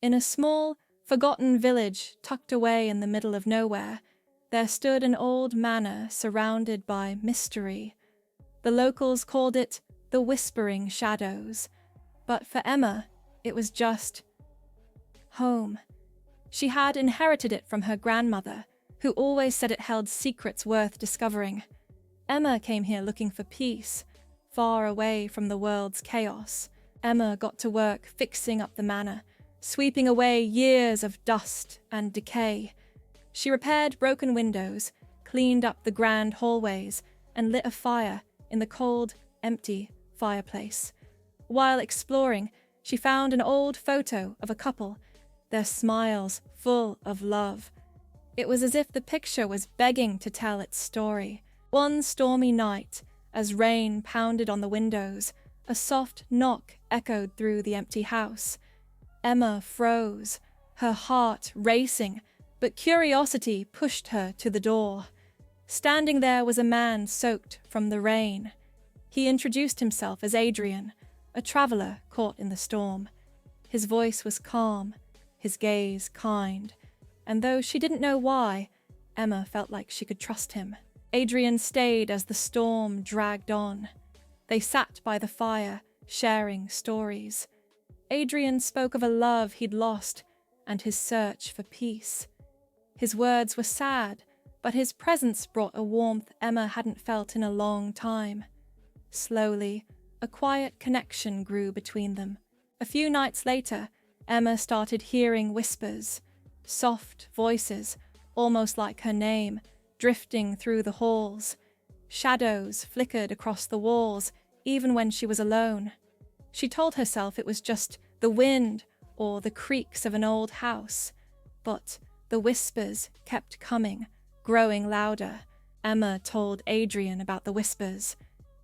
In a small, forgotten village tucked away in the middle of nowhere, there stood an old manor surrounded by mystery. The locals called it the Whispering Shadows, but for Emma, it was just home. She had inherited it from her grandmother, who always said it held secrets worth discovering. Emma came here looking for peace, far away from the world's chaos. Emma got to work fixing up the manor, sweeping away years of dust and decay. She repaired broken windows, cleaned up the grand hallways, and lit a fire in the cold, empty fireplace. While exploring, she found an old photo of a couple, their smiles full of love. It was as if the picture was begging to tell its story. One stormy night, as rain pounded on the windows, a soft knock echoed through the empty house. Emma froze, her heart racing, but curiosity pushed her to the door. Standing there was a man soaked from the rain. He introduced himself as Adrian, a traveler caught in the storm. His voice was calm, his gaze kind, and though she didn't know why, Emma felt like she could trust him. Adrian stayed as the storm dragged on. They sat by the fire, sharing stories. Adrian spoke of a love he'd lost and his search for peace. His words were sad, but his presence brought a warmth Emma hadn't felt in a long time. Slowly, a quiet connection grew between them. A few nights later, Emma started hearing whispers, soft voices, almost like her name, drifting through the halls. Shadows flickered across the walls, even when she was alone. She told herself it was just the wind or the creaks of an old house, but the whispers kept coming, growing louder. Emma told Adrian about the whispers.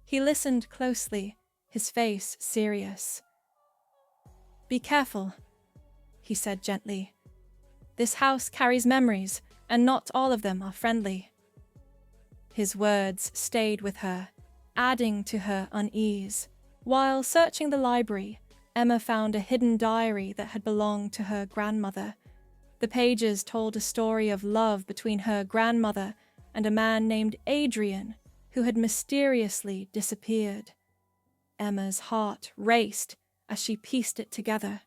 He listened closely, his face serious. "Be careful," he said gently. "This house carries memories, and not all of them are friendly." His words stayed with her, adding to her unease. While searching the library, Emma found a hidden diary that had belonged to her grandmother. The pages told a story of love between her grandmother and a man named Adrian, who had mysteriously disappeared. Emma's heart raced as she pieced it together.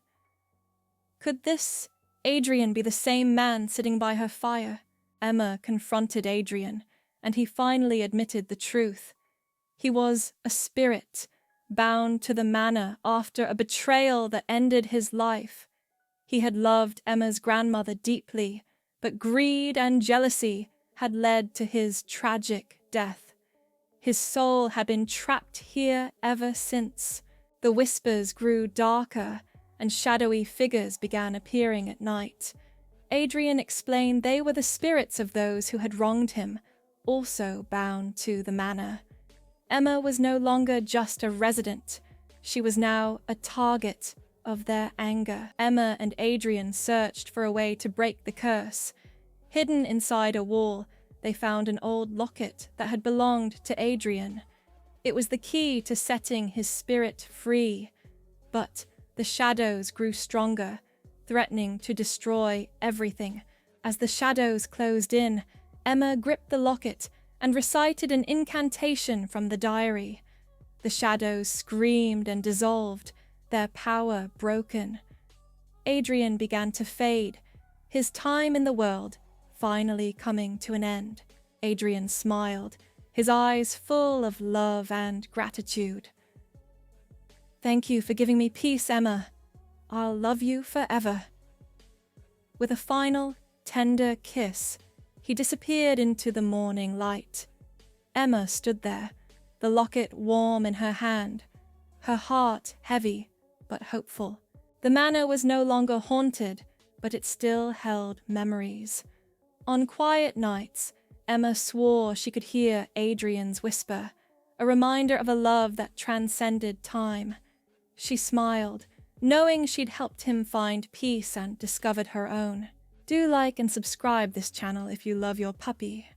Could this Adrian be the same man sitting by her fire? Emma confronted Adrian, and he finally admitted the truth. He was a spirit, bound to the manor after a betrayal that ended his life. He had loved Emma's grandmother deeply, but greed and jealousy had led to his tragic death. His soul had been trapped here ever since. The whispers grew darker, and shadowy figures began appearing at night. Adrian explained they were the spirits of those who had wronged him, also bound to the manor. Emma was no longer just a resident. She was now a target of their anger. Emma and Adrian searched for a way to break the curse. Hidden inside a wall, they found an old locket that had belonged to Adrian. It was the key to setting his spirit free. But the shadows grew stronger, threatening to destroy everything. As the shadows closed in, Emma gripped the locket and recited an incantation from the diary. The shadows screamed and dissolved, their power broken. Adrian began to fade, his time in the world finally coming to an end. Adrian smiled, his eyes full of love and gratitude. "Thank you for giving me peace, Emma. I'll love you forever." With a final, tender kiss, he disappeared into the morning light. Emma stood there, the locket warm in her hand, her heart heavy but hopeful. The manor was no longer haunted, but it still held memories. On quiet nights, Emma swore she could hear Adrian's whisper, a reminder of a love that transcended time. She smiled, knowing she'd helped him find peace and discovered her own. Do like and subscribe this channel if you love your puppy.